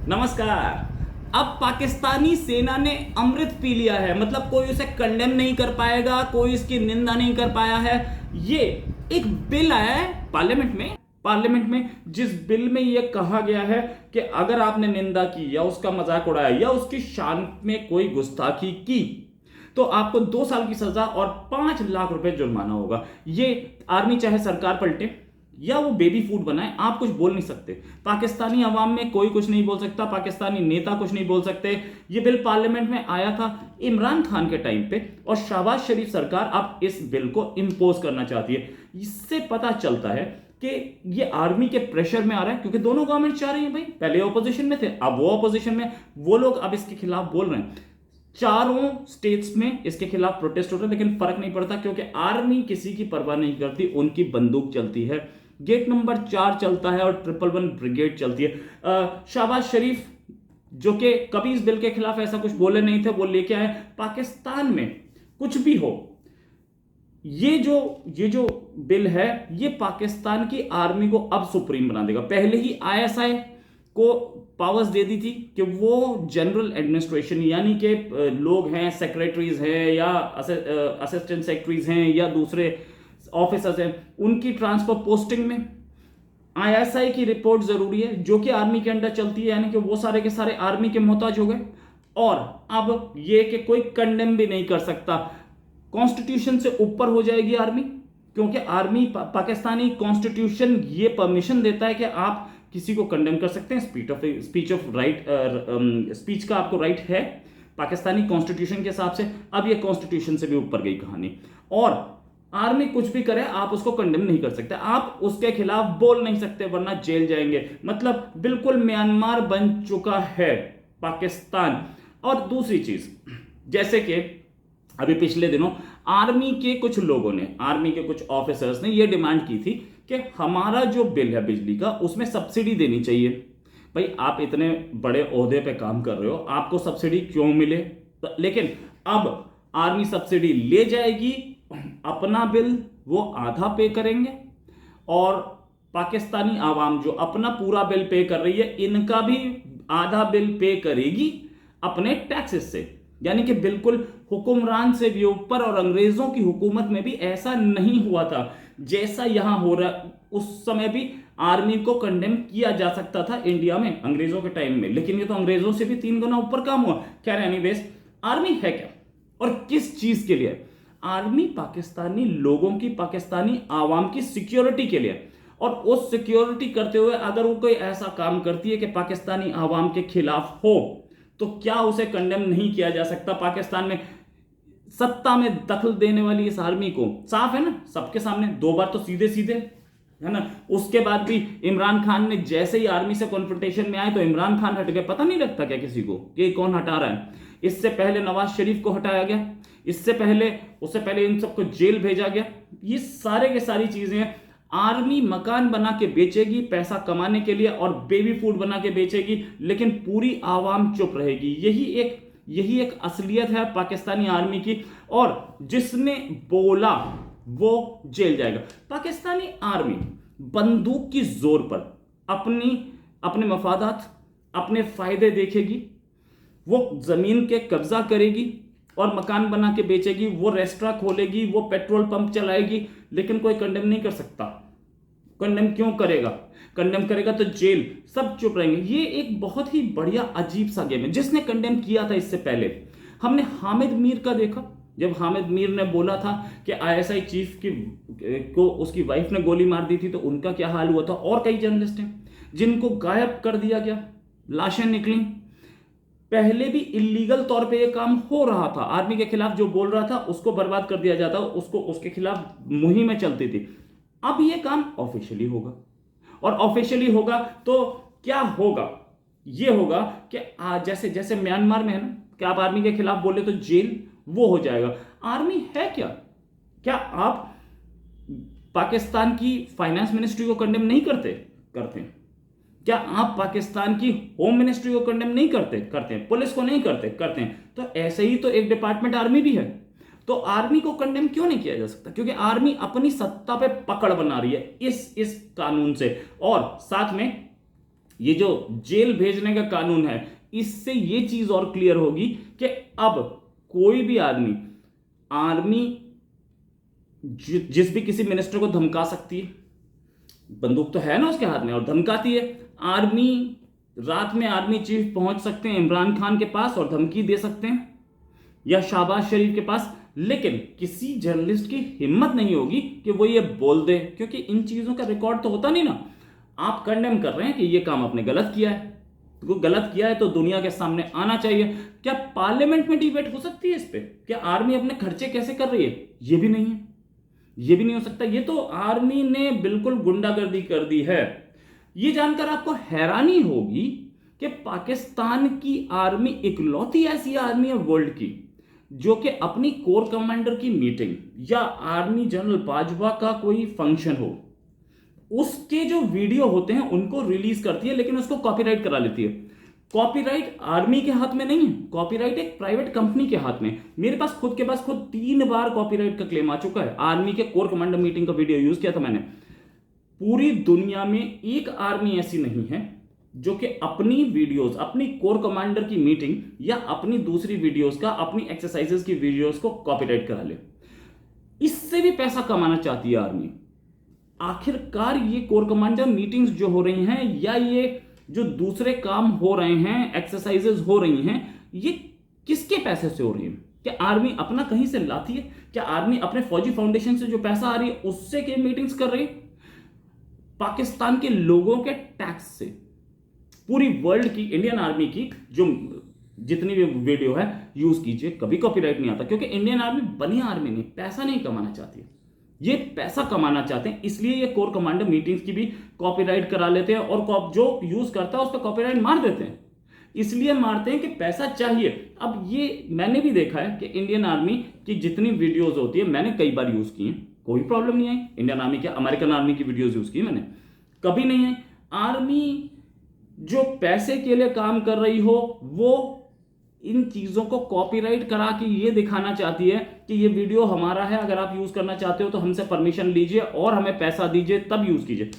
नमस्कार। अब पाकिस्तानी सेना ने अमृत पी लिया है, मतलब कोई उसे कंडेम नहीं कर पाएगा, कोई इसकी निंदा नहीं कर पाया है। ये एक बिल आया है पार्लियामेंट में जिस बिल में यह कहा गया है कि अगर आपने निंदा की या उसका मजाक उड़ाया या उसकी शान में कोई गुस्ताखी की तो आपको 2 साल की सजा और 5 लाख रुपए जुर्माना होगा। ये आर्मी चाहे सरकार पलटे या वो बेबी फूड बनाए, आप कुछ बोल नहीं सकते। पाकिस्तानी अवाम में कोई कुछ नहीं बोल सकता, पाकिस्तानी नेता कुछ नहीं बोल सकते। ये बिल पार्लियामेंट में आया था इमरान खान के टाइम पे और शहबाज शरीफ सरकार अब इस बिल को इंपोज करना चाहती है। इससे पता चलता है कि ये आर्मी के प्रेशर में आ रहा है, क्योंकि दोनों गवर्नमेंट चाह रही है। भाई पहले ऑपोजिशन में थे, अब वो ऑपोजिशन में, वो लोग अब इसके खिलाफ बोल रहे हैं। चारों स्टेट्स में इसके खिलाफ प्रोटेस्ट हो रहे हैं, लेकिन फर्क नहीं पड़ता क्योंकि आर्मी किसी की परवाह नहीं करती, उनकी बंदूक चलती है, गेट नंबर 4 चलता है और 111 ब्रिगेड चलती है। शहबाज शरीफ जो कि कभी इस बिल के खिलाफ ऐसा कुछ बोले नहीं थे, वो लेके आए। पाकिस्तान में कुछ भी हो, ये जो बिल है ये पाकिस्तान की आर्मी को अब सुप्रीम बना देगा। पहले ही आईएसआई को पावर्स दे दी थी कि वो जनरल एडमिनिस्ट्रेशन यानी कि लोग हैं, सेक्रेटरीज हैं या असिस्टेंट सेक्रेटरीज हैं या दूसरे ऑफिसर्स हैं, उनकी ट्रांसफर पोस्टिंग में आईएसआई की रिपोर्ट जरूरी है, जो कि आर्मी के अंडर चलती है, यानी कि वो सारे के सारे आर्मी के मोहताज हो गए। और अब ये कि कोई कंडेम भी नहीं कर सकता, कॉन्स्टिट्यूशन से ऊपर हो जाएगी आर्मी, क्योंकि आर्मी पाकिस्तानी कॉन्स्टिट्यूशन ये परमिशन देता है कि आप किसी को कंडेम कर सकते हैं। स्पीच का आपको राइट है पाकिस्तानी कॉन्स्टिट्यूशन के हिसाब से। अब ये कॉन्स्टिट्यूशन से भी ऊपर गई कहानी, और आर्मी कुछ भी करे आप उसको कंडेम नहीं कर सकते, आप उसके खिलाफ बोल नहीं सकते, वरना जेल जाएंगे। मतलब बिल्कुल म्यांमार बन चुका है पाकिस्तान। और दूसरी चीज, जैसे कि अभी पिछले दिनों आर्मी के कुछ लोगों ने, आर्मी के कुछ ऑफिसर्स ने यह डिमांड की थी कि हमारा जो बिल है बिजली का उसमें सब्सिडी देनी चाहिए। भाई आप इतने बड़े ओहदे पे काम कर रहे हो, आपको सब्सिडी क्यों मिले? लेकिन अब आर्मी सब्सिडी ले जाएगी, अपना बिल वो आधा पे करेंगे, और पाकिस्तानी आवाम जो अपना पूरा बिल पे कर रही है इनका भी आधा बिल पे करेगी अपने टैक्सेस से। यानी कि बिल्कुल हुक्मरान से भी ऊपर। और अंग्रेजों की हुकूमत में भी ऐसा नहीं हुआ था जैसा यहां हो रहा। उस समय भी आर्मी को कंडेम किया जा सकता था इंडिया में अंग्रेजों के टाइम में, लेकिन ये तो अंग्रेजों से भी 3 गुना ऊपर काम हुआ। खैर एनीवेज, आर्मी है क्या और किस चीज के लिए? आर्मी पाकिस्तानी लोगों की, पाकिस्तानी आवाम की सिक्योरिटी के लिए। और उस सिक्योरिटी करते हुए अगर वो कोई ऐसा काम करती है कि पाकिस्तानी आवाम के खिलाफ हो, तो क्या उसे कंडेम नहीं किया जा सकता? पाकिस्तान में सत्ता में दखल देने वाली इस आर्मी को साफ है ना, सबके सामने 2 बार तो सीधे सीधे है ना। उसके बाद भी इमरान खान ने जैसे ही आर्मी से कॉन्फ्रंटेशन में आए तो इमरान खान हट गए। पता नहीं लगता क्या किसी को कि कौन हटा रहा है? इससे पहले नवाज शरीफ को हटाया गया, उससे पहले इन सबको जेल भेजा गया। ये सारे के सारी चीजें आर्मी मकान बना के बेचेगी पैसा कमाने के लिए और बेबी फूड बना के बेचेगी, लेकिन पूरी आवाम चुप रहेगी। यही एक असलियत है पाकिस्तानी आर्मी की। और जिसने बोला वो जेल जाएगा। पाकिस्तानी आर्मी बंदूक की जोर पर अपने मफादात, अपने फायदे देखेगी, वो जमीन के कब्जा करेगी और मकान बना के बेचेगी, वो रेस्टोरेंट खोलेगी, वो पेट्रोल पंप चलाएगी, लेकिन कोई कंडेम नहीं कर सकता। कंडेम क्यों करेगा? कंडेम करेगा तो जेल, सब चुप रहेंगे। ये एक बहुत ही बढ़िया अजीब सा गेम है। जिसने कंडेम किया था इससे पहले, हमने हामिद मीर का देखा। जब हामिद मीर ने बोला था कि आईएसआई चीफ को उसकी वाइफ ने गोली मार दी थी, तो उनका क्या हाल हुआ था। और कई जर्नलिस्ट हैं जिनको गायब कर दिया गया, लाशें निकली। पहले भी इलीगल तौर पे ये काम हो रहा था, आर्मी के खिलाफ जो बोल रहा था उसको बर्बाद कर दिया जाता, उसके खिलाफ मुहिमें चलती थी। अब ये काम ऑफिशियली होगा, और ऑफिशियली होगा तो क्या होगा? ये होगा कि जैसे जैसे म्यांमार में है ना कि आप आर्मी के खिलाफ बोले तो जेल, वो हो जाएगा। आर्मी है क्या आप पाकिस्तान की फाइनेंस मिनिस्ट्री को कंडेम नहीं करते? क्या आप पाकिस्तान की होम मिनिस्ट्री को कंडेम नहीं करते हैं? पुलिस को नहीं करते हैं? तो ऐसे ही तो एक डिपार्टमेंट आर्मी भी है। तो आर्मी को कंडेम क्यों नहीं किया जा सकता? क्योंकि आर्मी अपनी सत्ता पे पकड़ बना रही है इस कानून से। और साथ में ये जो जेल भेजने का कानून है, इससे ये चीज और क्लियर होगी कि अब कोई भी आदमी, आर्मी जिस भी किसी मिनिस्टर को धमका सकती है, बंदूक तो है ना उसके हाथ में, और धमकाती है। आर्मी, रात में आर्मी चीफ पहुंच सकते हैं इमरान खान के पास और धमकी दे सकते हैं, या शहबाज शरीफ के पास, लेकिन किसी जर्नलिस्ट की हिम्मत नहीं होगी कि वो ये बोल दे, क्योंकि इन चीजों का रिकॉर्ड तो होता नहीं ना। आप कंडेम कर रहे हैं कि ये काम आपने गलत किया है, तो गलत किया है तो दुनिया के सामने आना चाहिए। क्या पार्लियामेंट में डिबेट हो सकती है इस पे? क्या आर्मी अपने खर्चे कैसे कर रही है? ये भी नहीं है, ये भी नहीं हो सकता। ये तो आर्मी ने बिल्कुल गुंडागर्दी कर दी है। ये जानकर आपको हैरानी होगी कि पाकिस्तान की आर्मी इकलौती ऐसी आर्मी है वर्ल्ड की जो कि अपनी कोर कमांडर की मीटिंग या आर्मी जनरल बाजवा का कोई फंक्शन हो, उसके जो वीडियो होते हैं उनको रिलीज करती है, लेकिन उसको कॉपीराइट करा लेती है। कॉपीराइट आर्मी के हाथ में नहीं है, कॉपीराइट एक प्राइवेट कंपनी के हाथ में। मेरे पास खुद 3 बार कॉपीराइट का क्लेम आ चुका है। आर्मी के कोर कमांडर मीटिंग का वीडियो यूज किया था मैंने। पूरी दुनिया में एक आर्मी ऐसी नहीं है जो कि अपनी वीडियोस, अपनी कोर कमांडर की मीटिंग या अपनी दूसरी वीडियोस का, अपनी एक्सरसाइजेस की वीडियोस को कॉपीराइट करा ले। इससे भी पैसा कमाना चाहती है आर्मी। आखिरकार ये कोर कमांडर मीटिंग्स जो हो रही हैं या ये जो दूसरे काम हो रहे हैं, एक्सरसाइजेस हो रही हैं, ये किसके पैसे से हो रही हैं? क्या आर्मी अपना कहीं से लाती है? क्या आर्मी अपने फौजी फाउंडेशन से जो पैसा आ रही है उससे के मीटिंग्स कर रही है? पाकिस्तान के लोगों के टैक्स से। पूरी वर्ल्ड की, इंडियन आर्मी की जो जितनी भी वीडियो है यूज कीजिए, कभी कॉपीराइट नहीं आता, क्योंकि इंडियन आर्मी बनी आर्मी नहीं, पैसा नहीं कमाना चाहती है। ये पैसा कमाना चाहते हैं, इसलिए ये कोर कमांडर मीटिंग्स की भी कॉपीराइट करा लेते हैं और जो यूज करता है उस पर कॉपीराइट मार देते हैं। इसलिए मारते हैं कि पैसा चाहिए। अब ये मैंने भी देखा है कि इंडियन आर्मी की जितनी वीडियोस होती है, मैंने कई बार यूज की हैं, कोई प्रॉब्लम नहीं आई। इंडियन आर्मी के, अमेरिकन आर्मी की वीडियोस यूज की मैंने, कभी नहीं आई। आर्मी जो पैसे के लिए काम कर रही हो वो इन चीजों को कॉपीराइट करा के ये दिखाना चाहती है कि ये वीडियो हमारा है, अगर आप यूज करना चाहते हो तो हमसे परमिशन लीजिए और हमें पैसा दीजिए तब यूज कीजिए।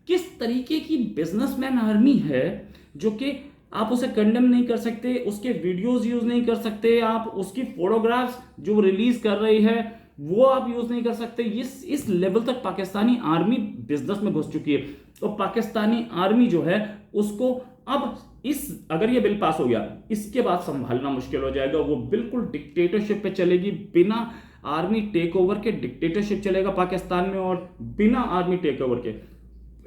किस तरीके की बिजनेसमैन आर्मी है जो कि आप उसे कंडेम नहीं कर सकते, उसके वीडियोस यूज नहीं कर सकते, आप उसकी फोटोग्राफ्स जो रिलीज कर रही है वो आप यूज नहीं कर सकते। इस लेवल तक पाकिस्तानी आर्मी बिजनेस में घुस चुकी है। तो पाकिस्तानी आर्मी जो है उसको अब अगर ये बिल पास हो गया, इसके बाद संभालना मुश्किल हो जाएगा। वो बिल्कुल डिक्टेटरशिप पे चलेगी, बिना आर्मी टेक ओवर के डिक्टेटरशिप चलेगा पाकिस्तान में, और बिना आर्मी टेक ओवर के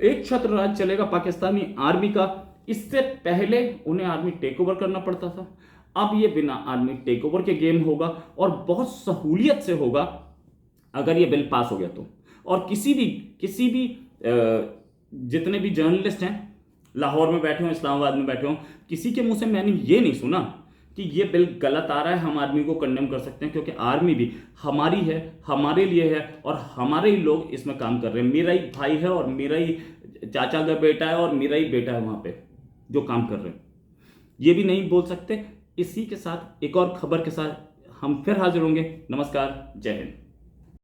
एक छत्र राज चलेगा पाकिस्तानी आर्मी का। इससे पहले उन्हें आर्मी टेक ओवर करना पड़ता था, अब ये बिना आर्मी टेक ओवर के गेम होगा और बहुत सहूलियत से होगा अगर ये बिल पास हो गया तो। और किसी भी जितने भी जर्नलिस्ट हैं, लाहौर में बैठे हों, इस्लामाबाद में बैठे हों, किसी के मुंह से मैंने ये नहीं सुना कि ये बिल गलत आ रहा है, हम आर्मी को कंडेम कर सकते हैं, क्योंकि आर्मी भी हमारी है, हमारे लिए है और हमारे ही लोग इसमें काम कर रहे हैं। मेरा ही भाई है और मेरा ही चाचा का बेटा है और मेरा ही बेटा है वहां पे जो काम कर रहे हैं, ये भी नहीं बोल सकते। इसी के साथ एक और खबर के साथ हम फिर हाजिर होंगे। नमस्कार, जय हिंद।